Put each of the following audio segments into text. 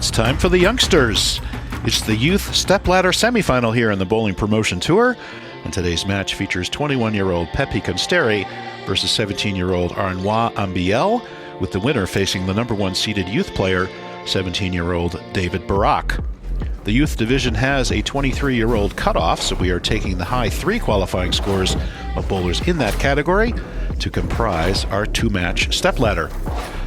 It's time for the youngsters. It's the youth stepladder semifinal here in the Bowling Promotion Tour. And today's match features 21-year-old Peppi Konsteri versus 17-year-old Arenui Ambiehl, with the winner facing the number 1 seeded youth player, 17-year-old David Barak. The youth division has a 23-year-old cutoff, so we are taking the high 3 qualifying scores of bowlers in that category to comprise our 2-match stepladder.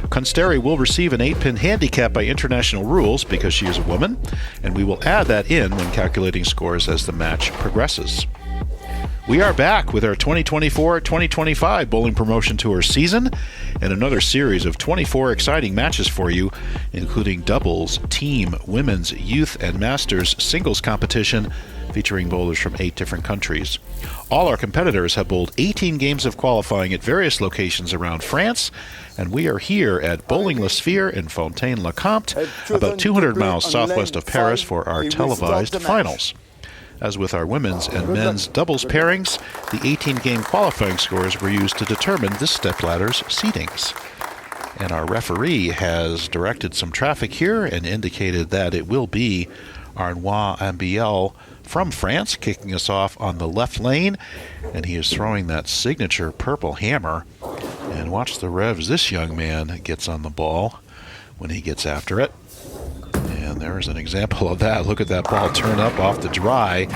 Konsteri will receive an 8-pin handicap by international rules because she is a woman, and we will add that in when calculating scores as the match progresses. We are back with our 2024-2025 Bowling Promotion Tour season and another series of 24 exciting matches for you, including doubles, team, women's, youth, and masters singles competition featuring bowlers from 8 different countries. All our competitors have bowled 18 games of qualifying at various locations around France, and we are here at Bowling La Sphère in Fontaine, Comte, about 200 miles southwest of Paris for our televised finals. As with our women's and men's doubles pairings, the 18-game qualifying scores were used to determine this stepladder's seedings. And our referee has directed some traffic here and indicated that it will be Arenui Ambiehl from France kicking us off on the left lane, and he is throwing that signature purple hammer. And watch the revs this young man gets on the ball when he gets after it. And there's an example of that. Look at that ball turn up off the dry.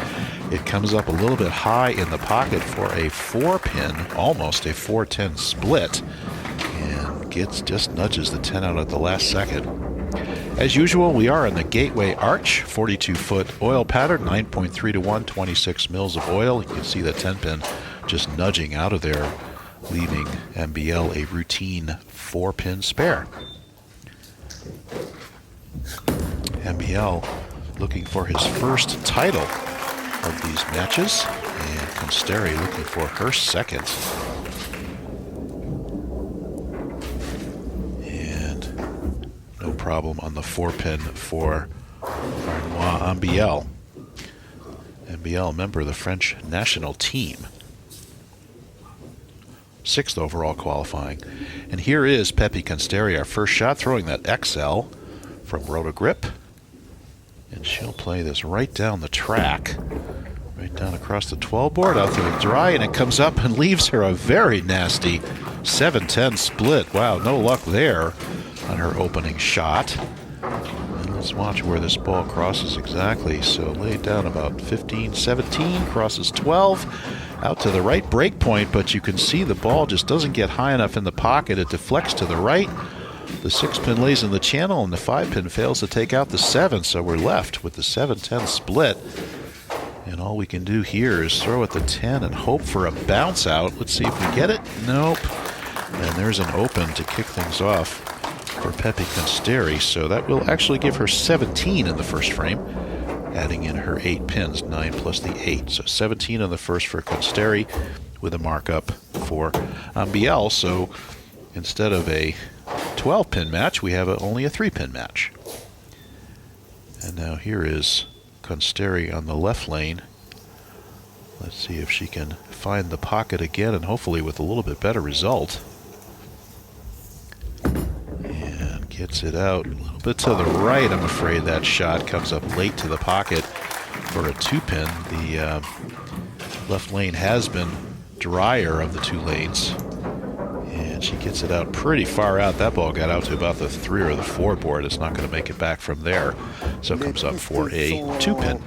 It comes up a little bit high in the pocket for a 4-pin, almost a 4-10 split, and just nudges the 10 out at the last second. As usual, we are in the Gateway Arch, 42-foot oil pattern, 9.3 to 1, 26 mils of oil. You can see the 10-pin just nudging out of there, leaving Ambiehl a routine 4-pin spare. Ambiehl looking for his first title of these matches, and Konsteri looking for her second. And no problem on the 4-pin for Arenui Ambiehl. Ambiehl, member of the French national team. 6th overall qualifying. And here is Peppi Konsteri, our first shot, throwing that XL from Roto-Grip. And she'll play this right down the track, right down across the 12 board, out to the dry, and it comes up and leaves her a very nasty 7-10 split. Wow, no luck there on her opening shot. And let's watch where this ball crosses exactly. So laid down about 15, 17, crosses 12, out to the right break point, but you can see the ball just doesn't get high enough in the pocket. It deflects to the right. The 6-pin lays in the channel, and the 5-pin fails to take out the 7, so we're left with the 7-10 split. And all we can do here is throw at the 10 and hope for a bounce out. Let's see if we get it. Nope. And there's an open to kick things off for Peppi Konsteri, so that will actually give her 17 in the first frame, adding in her 8 pins, 9 plus the 8. So 17 on the first for Konsteri, with a markup for Ambiehl. So instead of a 12-pin match, we have only a 3-pin match. And now here is Konsteri on the left lane. Let's see if she can find the pocket again, and hopefully with a little bit better result. And gets it out a little bit to the right. I'm afraid that shot comes up late to the pocket for a 2-pin. The left lane has been drier of the 2 lanes. And she gets it out pretty far out. That ball got out to about the 3 or the 4 board. It's not going to make it back from there. So it comes up for a 2-pin.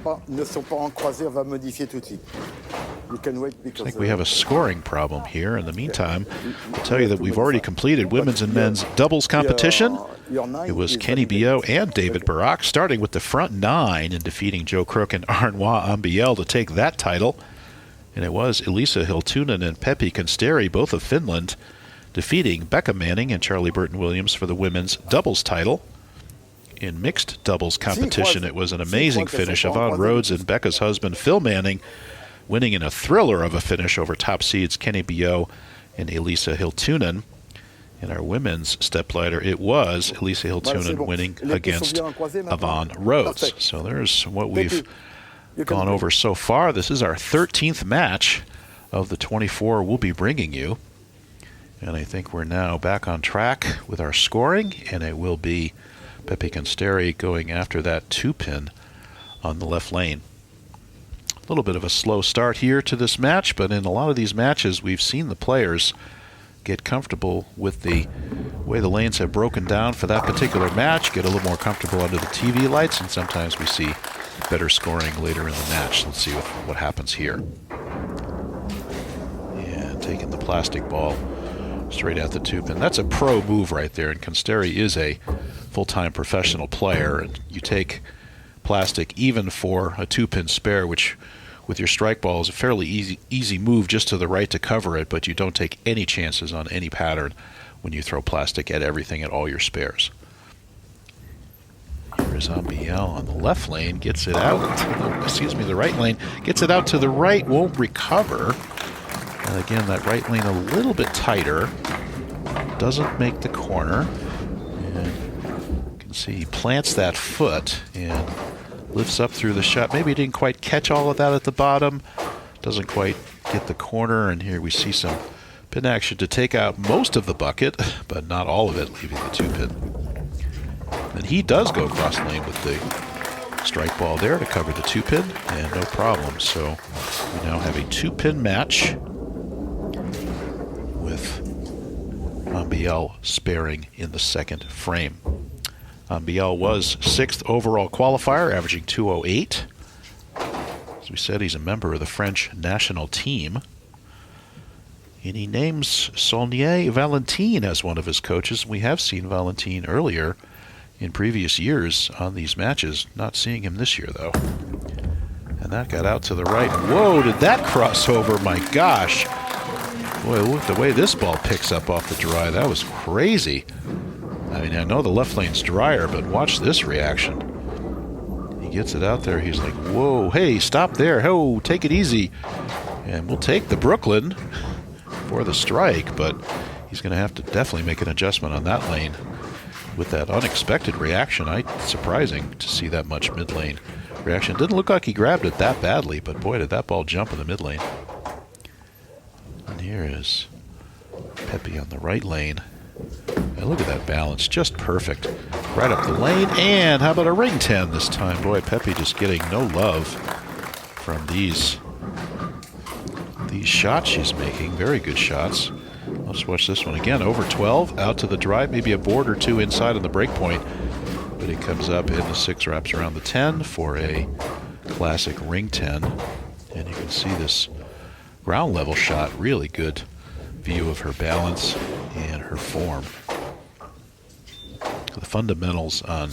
I think we have a scoring problem here. In the meantime, I'll tell you that we've already completed women's and men's doubles competition. It was Kenny B.O. and David Barak starting with the front 9 and defeating Joe Crook and Arenui Ambiehl to take that title. And it was Elisa Hiltunen and Peppi Konsteri, both of Finland, defeating Becca Manning and Charlie Burton-Williams for the women's doubles title. In mixed doubles competition, it was an amazing finish. Yvonne Rhodes and Becca's husband, Phil Manning, winning in a thriller of a finish over top seeds Kenny B.O. and Elisa Hiltunen. In our women's stepladder, it was Elisa Hiltunen winning against Yvonne Rhodes. So there's what we've gone over so far. This is our 13th match of the 24 we'll be bringing you. And I think we're now back on track with our scoring, and it will be Peppi Konsteri going after that 2-pin on the left lane. A little bit of a slow start here to this match, but in a lot of these matches we've seen the players get comfortable with the way the lanes have broken down for that particular match, get a little more comfortable under the TV lights, and sometimes we see better scoring later in the match. Let's see what happens here. And taking the plastic ball straight at the 2-pin. That's a pro move right there, and Konsteri is a full-time professional player, and you take plastic even for a 2-pin spare, which with your strike ball is a fairly easy move just to the right to cover it, but you don't take any chances on any pattern when you throw plastic at everything, at all your spares. Here is Ambiehl on the left lane, gets it out, the right lane, gets it out to the right, won't recover. And again, that right lane a little bit tighter, doesn't make the corner. And you can see he plants that foot and lifts up through the shot. Maybe he didn't quite catch all of that at the bottom, doesn't quite get the corner, and here we see some pin action to take out most of the bucket, but not all of it, leaving the 2-pin. And he does go cross lane with the strike ball there to cover the 2-pin, and no problem. So we now have a 2-pin match with Ambiehl sparing in the second frame. Ambiehl was 6th overall qualifier, averaging 208. As we said, he's a member of the French national team. And he names Saulnier Valentine as one of his coaches. We have seen Valentine earlier in previous years on these matches. Not seeing him this year, though. And that got out to the right. Whoa, did that cross over? My gosh. Boy, look at the way this ball picks up off the dry. That was crazy. I mean, I know the left lane's drier, but watch this reaction. He gets it out there. He's like, whoa, hey, stop there. Oh, take it easy. And we'll take the Brooklyn for the strike, but he's going to have to definitely make an adjustment on that lane with that unexpected reaction. Surprising to see that much mid-lane reaction. Didn't look like he grabbed it that badly, but boy, did that ball jump in the mid-lane. And here is Peppi on the right lane. And look at that balance, just perfect. Right up the lane, and how about a ring 10 this time? Boy, Peppi just getting no love from these shots she's making. Very good shots. Let's watch this one again. Over 12, out to the drive, maybe a board or two inside on the break point. But he comes up in the 6, wraps around the 10 for a classic ring 10. And you can see this ground level shot, really good view of her balance and her form. The fundamentals on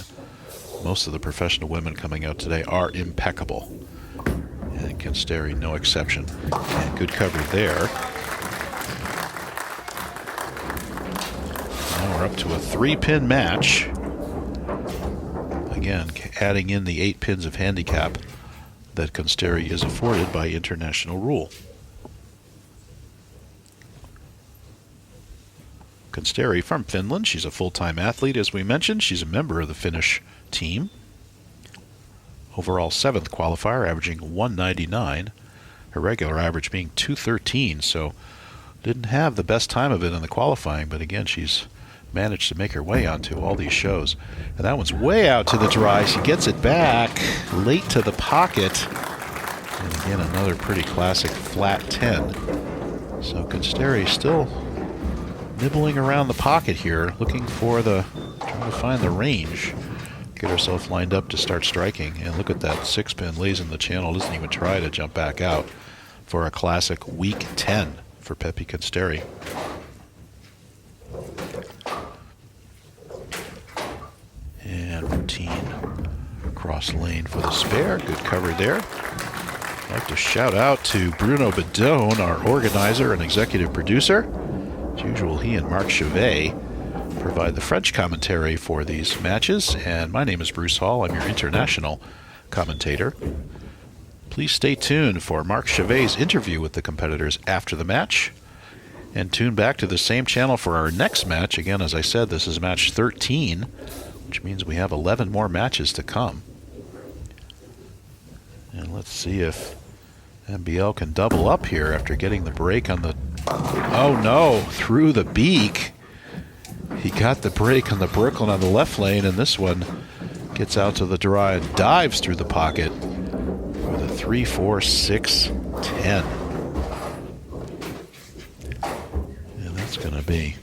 most of the professional women coming out today are impeccable. And Konsteri, no exception. And good cover there. Now we're up to a 3-pin match. Again, adding in the 8 pins of handicap that Konsteri is afforded by international rule. Konsteri from Finland. She's a full-time athlete, as we mentioned. She's a member of the Finnish team. Overall 7th qualifier, averaging 199. Her regular average being 213, so didn't have the best time of it in the qualifying, but again, she's managed to make her way onto all these shows. And that one's way out to the dry. She gets it back late to the pocket. And again, another pretty classic flat 10. So Konsteri still nibbling around the pocket here, looking for trying to find the range. Get herself lined up to start striking. And look at that 6-pin, lays in the channel, doesn't even try to jump back out for a classic weak 10 for Peppi Konsteri. And routine cross lane for the spare. Good cover there. I'd like to shout out to Bruno Bidone, our organizer and executive producer. As usual, he and Marc Chavet provide the French commentary for these matches, and my name is Bruce Hall. I'm your international commentator. Please stay tuned for Marc Chavet's interview with the competitors after the match, and tune back to the same channel for our next match. Again, as I said, this is match 13, which means we have 11 more matches to come. And let's see if Ambiehl can double up here after getting the break on the... Oh no, through the beak. He got the break on the Brooklyn on the left lane, and this one gets out to the dry and dives through the pocket with a 3, 4, 6, 10. And that's going to be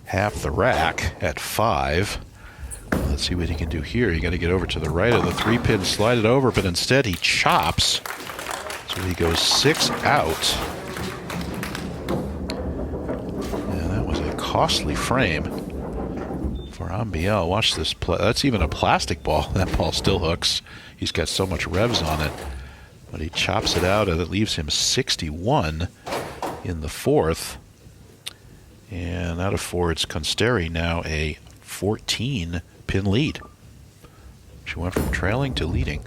half the rack at 5. Let's see what he can do here. You got to get over to the right of the 3-pin, slide it over, but instead he chops. So he goes 6 out. And that was a costly frame for Ambiehl. Watch this play. That's even a plastic ball. That ball still hooks. He's got so much revs on it. But he chops it out, and it leaves him 61 in the 4th. And out of 4, it's Konsteri now a 14-pin lead. She went from trailing to leading.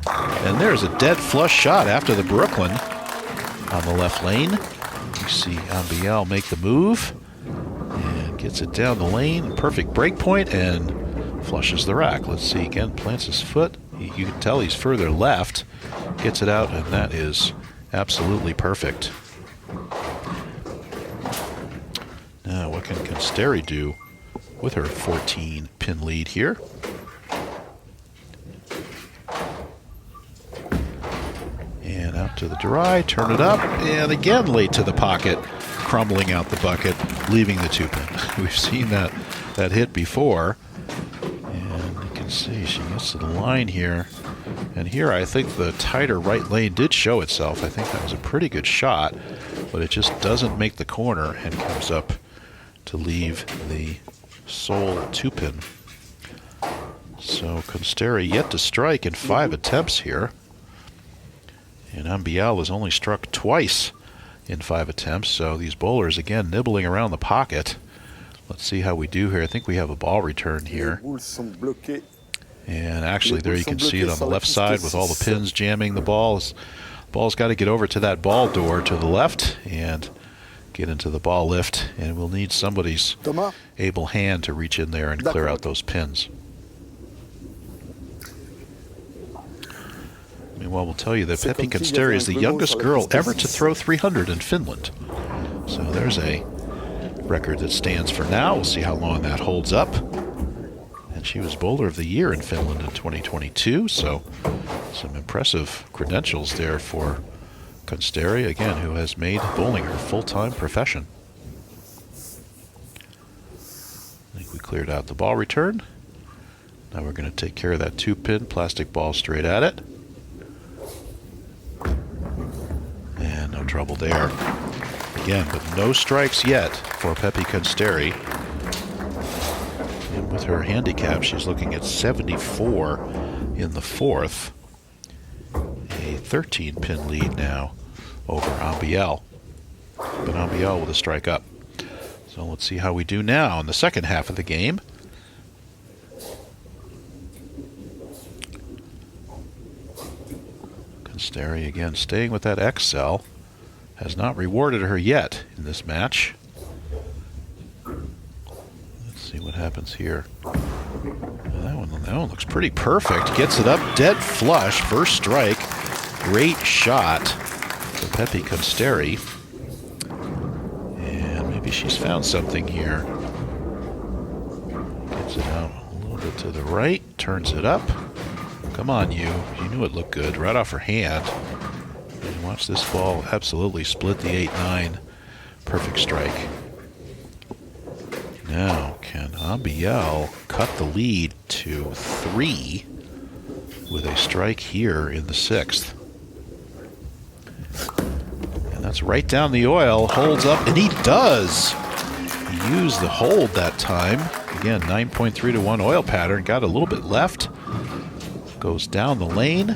And there's a dead flush shot after the Brooklyn on the left lane. You see Ambiehl make the move and gets it down the lane. Perfect break point and flushes the rack. Let's see again. Plants his foot. You can tell he's further left. Gets it out, and that is absolutely perfect. Now, what can Konsteri do with her 14-pin lead here? And out to the dry, turn it up, and again late to the pocket, crumbling out the bucket, leaving the 2-pin. We've seen that hit before. And you can see she gets to the line here. And here I think the tighter right lane did show itself. I think that was a pretty good shot, but it just doesn't make the corner and comes up to leave the sole 2-pin. So Konsteri yet to strike in 5 attempts here. And Ambiehl has only struck twice in 5 attempts, so these bowlers again nibbling around the pocket. Let's see how we do here. I think we have a ball return here. And actually there you can see it on the left side with all the pins jamming the balls. Ball's got to get over to that ball door to the left and get into the ball lift, and we'll need somebody's able hand to reach in there and clear out those pins. Meanwhile, we'll tell you that Peppi Konsteri is the youngest girl ever to throw 300 in Finland. So there's a record that stands for now. We'll see how long that holds up. And she was Bowler of the Year in Finland in 2022, so some impressive credentials there for Konsteri, again, who has made bowling her full-time profession. I think we cleared out the ball return. Now we're going to take care of that 2-pin plastic ball straight at it. And no trouble there. Again, but no strikes yet for Peppi Konsteri. And with her handicap, she's looking at 74 in the 4th. A 13-pin lead now over Ambiehl. But Ambiehl with a strike up. So let's see how we do now in the second half of the game. Konsteri again staying with that XL. Has not rewarded her yet in this match. Let's see what happens here. That one looks pretty perfect. Gets it up, dead flush, first strike. Great shot for Peppi Konsteri. And maybe she's found something here. Gets it out a little bit to the right, turns it up. Come on, you. You knew it looked good. Right off her hand. And watch this ball absolutely split the 8-9. Perfect strike. Now, can Ambiehl cut the lead to 3 with a strike here in the 6th? And that's right down the oil. Holds up, and he does. He used the hold that time. Again, 9.3 to 1 oil pattern. Got a little bit left. Goes down the lane.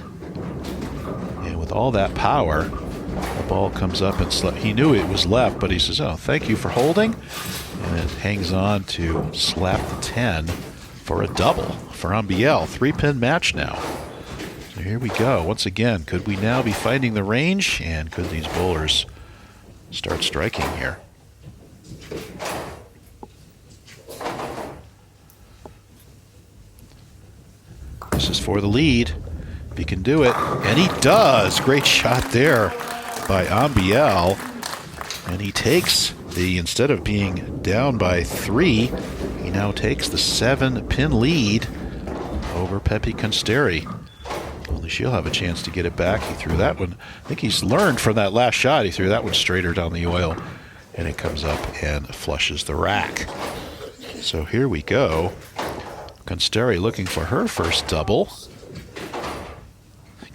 And with all that power, the ball comes up and he knew it was left, but he says, oh, thank you for holding. And it hangs on to slap the 10 for a double for Ambiehl. 3-pin match now. So here we go. Once again, could we now be finding the range? And could these bowlers start striking here? This is for the lead. If he can do it. And he does. Great shot there by Ambiehl. And he takes instead of being down by 3, he now takes the 7-pin lead over Peppi Konsteri. Only she'll have a chance to get it back. He threw that one. I think he's learned from that last shot. He threw that one straighter down the oil, and it comes up and flushes the rack. So here we go. Konsteri looking for her first double.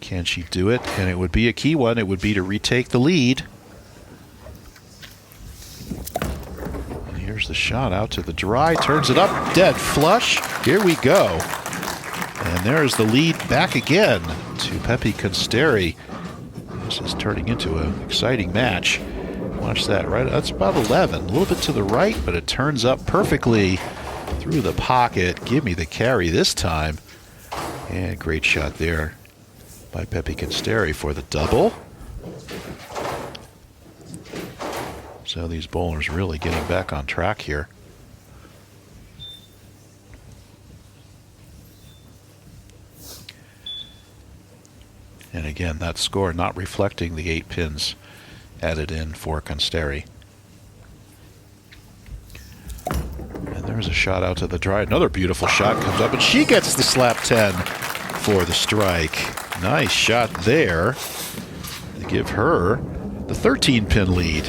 Can she do it? And it would be a key one. It would be to retake the lead. And here's the shot out to the dry. Turns it up. Dead flush. Here we go. And there's the lead back again to Peppi Konsteri. This is turning into an exciting match. Watch that. Right, that's about 11. A little bit to the right, but it turns up perfectly through the pocket. Give me the carry this time. And great shot there by Peppi Konsteri for the double. So these bowlers really getting back on track here. And again, that score not reflecting the 8 pins added in for Konsteri. And there's a shot out to the dry. Another beautiful shot comes up, and she gets the slap 10 for the strike. Nice shot there to give her the 13-pin lead.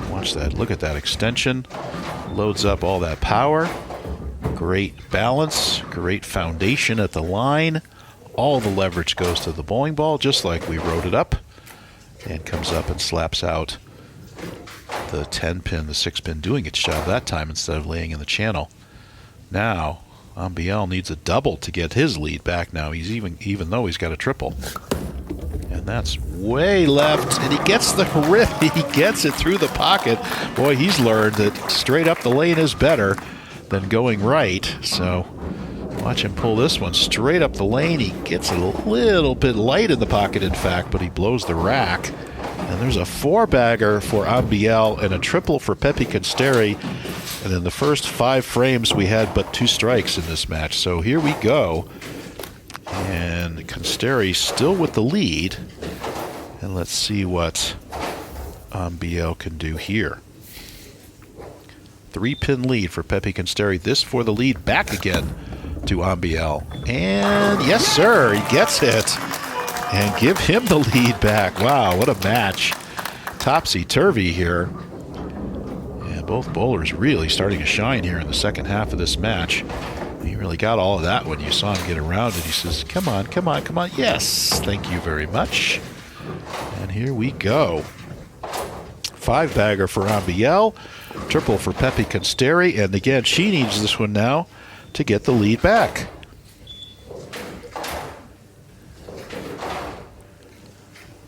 Watch that. Look at that extension. Loads up all that power. Great balance. Great foundation at the line. All the leverage goes to the bowling ball, just like we wrote it up. And comes up and slaps out the 10-pin, the 6-pin, doing its job that time instead of laying in the channel. Now, Ambiehl needs a double to get his lead back now. He's even though he's got a triple. And that's way left, and he gets the rip. He gets it through the pocket. Boy, he's learned that straight up the lane is better than going right. So watch him pull this one straight up the lane. He gets it a little bit light in the pocket, in fact, but he blows the rack. And there's a 4-bagger for Ambiehl and a triple for Peppi Konsteri. And in the first 5 frames, we had but 2 strikes in this match. So here we go. And Konsteri still with the lead. And let's see what Ambiehl can do here. 3-pin lead for Peppi Konsteri. This for the lead back again to Ambiehl. And yes, sir, he gets it. And give him the lead back. Wow, what a match. Topsy-turvy here. And both bowlers really starting to shine here in the second half of this match. He really got all of that when you saw him get around it. He says, come on, come on, come on. Yes, thank you very much. And here we go. 5-bagger for Ambiehl. Triple for Peppi Konsteri. And again, she needs this one now to get the lead back.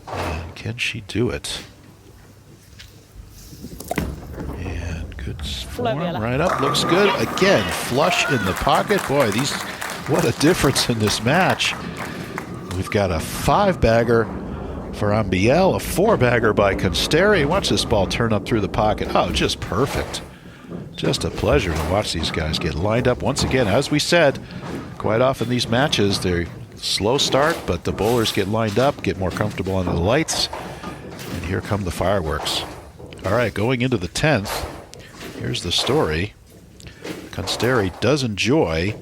And can she do it? And good form right up. Looks good. Again, flush in the pocket. Boy, what a difference in this match. We've got a 5-bagger for Ambiehl, a 4-bagger by Konsteri. Watch this ball turn up through the pocket. Oh, just perfect. Just a pleasure to watch these guys get lined up once again. As we said, quite often these matches, they're slow start, but the bowlers get lined up, get more comfortable under the lights, and here come the fireworks. All right, going into the 10th, here's the story. Konsteri does enjoy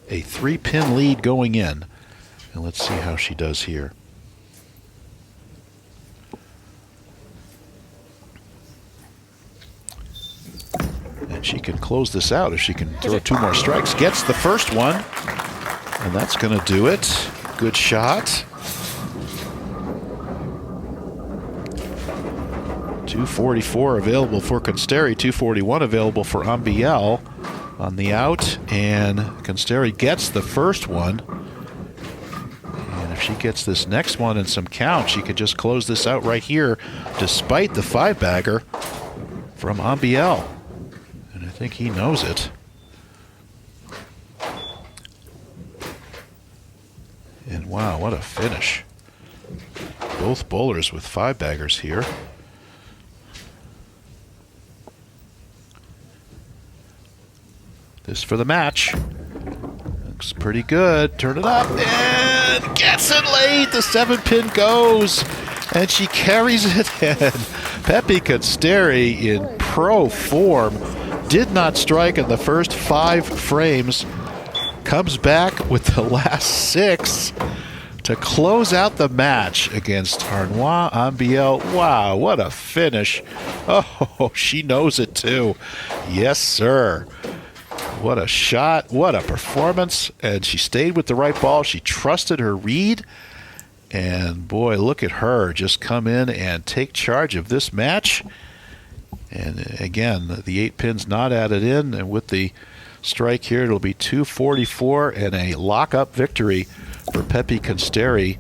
a 3-pin lead going in, and let's see how she does here. And she can close this out if she can throw 2 more strikes. Gets the first one, and that's going to do it. Good shot. 244 available for Konsteri, 241 available for Ambiehl on the out, and Konsteri gets the first one. And if she gets this next one and some count, she could just close this out right here, despite the 5-bagger from Ambiehl. And I think he knows it. And wow, what a finish. Both bowlers with 5-baggers here. This for the match. Looks pretty good. Turn it up and gets it late. The 7-pin goes. and she carries it in. Peppi Konsteri in pro form did not strike in the first 5 frames. Comes back with the last 6 to close out the match against Arenui Ambiehl. Wow, what a finish. Oh, she knows it too. Yes, sir. What a shot, what a performance. And she stayed with the right ball. She trusted her read. And boy, look at her just come in and take charge of this match. And again, the 8 pins not added in. And with the strike here, it'll be 244 and a lock-up victory for Peppi Konsteri.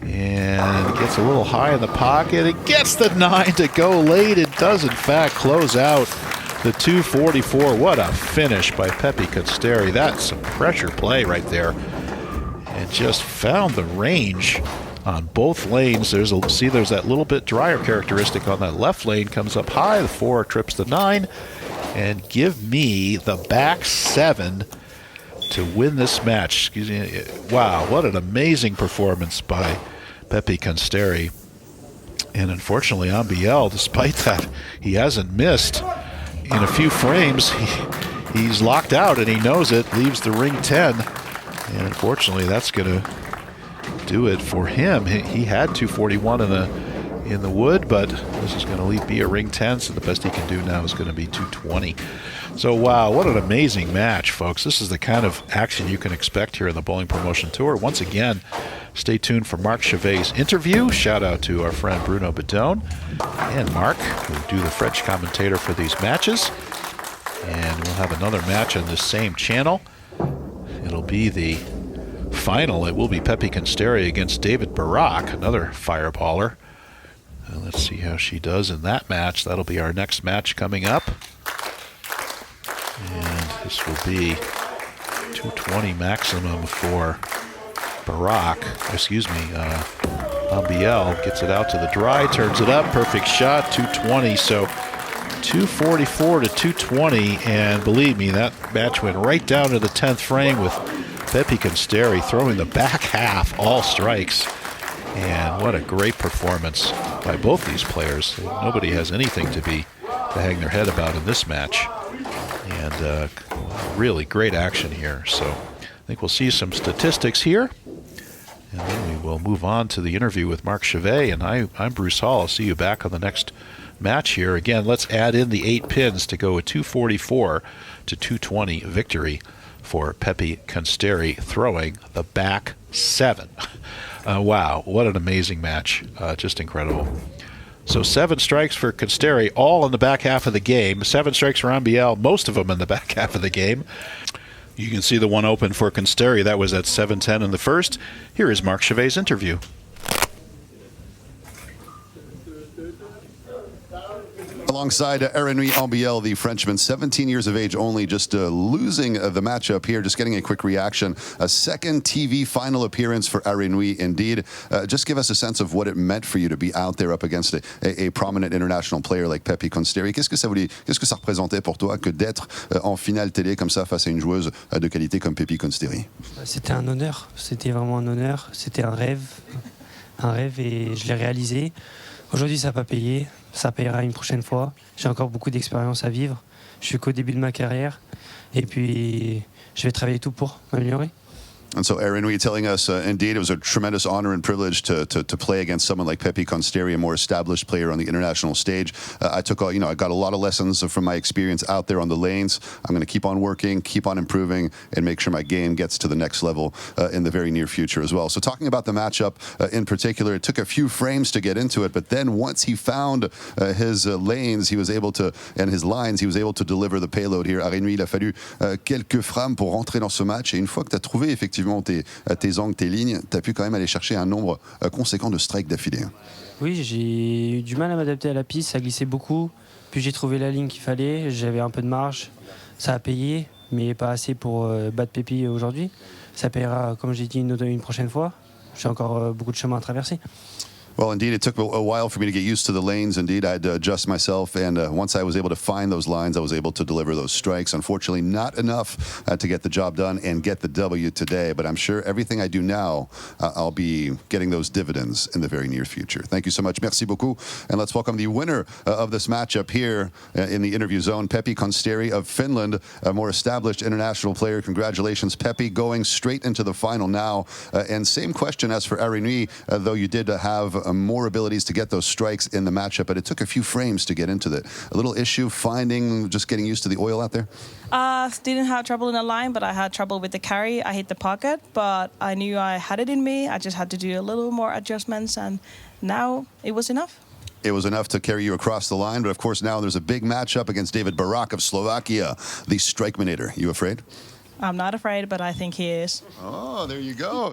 And gets a little high in the pocket. It gets the 9 to go late. It does, in fact, close out the 244. What a finish by Peppi Konsteri. That's some pressure play right there. And just found the range on both lanes. There's that little bit drier characteristic on that left lane. Comes up high. The 4 trips the 9. And give me the back 7 to win this match. Excuse me. Wow, what an amazing performance by Peppi Konsteri. And unfortunately, Ambiehl, despite that, he hasn't missed in a few frames. He's locked out, and he knows it. Leaves the ring 10. And unfortunately, that's going to do it for him. He had 241 in the wood, but this is going to be a ring 10, so the best he can do now is going to be 220. So, wow, what an amazing match, folks. This is the kind of action you can expect here in the Bowling Promotion Tour. Once again, stay tuned for Marc Chavet's interview. Shout out to our friend Bruno Bidone and Marc, who do the French commentator for these matches. And we'll have another match on this same channel. It'll be the final. It will be Peppi Konsteri against David Barak, another fireballer. Let's see how she does in that match. That'll be our next match coming up. And this will be 220 maximum for Barak. Excuse me, Ambiehl gets it out to the dry, turns it up, perfect shot, 220. So 244 to 220, and believe me, that match went right down to the 10th frame with Peppi Konsteri throwing the back half, all strikes. And what a great performance by both these players. Nobody has anything to hang their head about in this match. And really great action here. So I think we'll see some statistics here. And then we will move on to the interview with Marc Chavet. And I'm Bruce Hall. I'll see you back on the next match here. Again, let's add in the 8 pins to go with 244 to 220 victory for Peppi Konsteri, throwing the back 7. Wow, what an amazing match. Just incredible. So 7 strikes for Konsteri, all in the back half of the game. 7 strikes for Ambiehl, most of them in the back half of the game. You can see the one open for Konsteri. That was at 7-10 in the first. Here is Marc Chavet's interview. Alongside Arenui Ambiehl, the Frenchman, 17 years of age only, just losing the matchup here, just getting a quick reaction. A second TV final appearance for Arenui, indeed. Just give us a sense of what it meant for you to be out there up against a prominent international player like Peppi Konsteri. Qu'est-ce que ça représentait pour toi que d'être en finale télé comme ça face à une joueuse de qualité comme Peppi Konsteri? C'était un honneur, c'était vraiment un honneur, c'était un rêve et je l'ai réalisé. Aujourd'hui, ça n'a pas payé, ça payera une prochaine fois. J'ai encore beaucoup d'expérience à vivre. Je suis qu'au début de ma carrière et puis je vais travailler tout pour m'améliorer. And so, Arenui telling us, indeed, it was a tremendous honor and privilege to play against someone like Peppi Konsteri, a more established player on the international stage. I got a lot of lessons from my experience out there on the lanes. I'm going to keep on working, keep on improving, and make sure my game gets to the next level in the very near future as well. So, talking about the matchup in particular, it took a few frames to get into it, but then once he found his lanes, he was able to, and his lines, he was able to deliver the payload here. Arenui, il a fallu quelques frames pour rentrer dans ce match, et une fois que tu as trouvé effectivement tes angles, tes lignes, tu as pu quand même aller chercher un nombre conséquent de strikes d'affilée. Oui, j'ai eu du mal à m'adapter à la piste, ça glissait beaucoup. Puis j'ai trouvé la ligne qu'il fallait, j'avais un peu de marge. Ça a payé, mais pas assez pour battre Peppi aujourd'hui. Ça payera, comme j'ai dit, une prochaine fois. J'ai encore beaucoup de chemin à traverser. Well, indeed, it took a while for me to get used to the lanes. Indeed, I had to adjust myself, and once I was able to find those lines, I was able to deliver those strikes. Unfortunately, not enough to get the job done and get the W today, but I'm sure everything I do now, I'll be getting those dividends in the very near future. Thank you so much. Merci beaucoup. And let's welcome the winner of this matchup here in the interview zone, Peppi Konsteri of Finland, a more established international player. Congratulations, Peppi, going straight into the final now. And same question as for Arenui, though you did have more abilities to get those strikes in the matchup, but it took a few frames to get into it. A little issue finding, just getting used to the oil out there? Didn't have trouble in the line, but I had trouble with the carry. I hit the pocket, but I knew I had it in me. I just had to do a little more adjustments, and now it was enough. It was enough to carry you across the line, but of course now there's a big matchup against David Barak of Slovakia, the strike-minator. You afraid? I'm not afraid, but I think he is. Oh, there you go.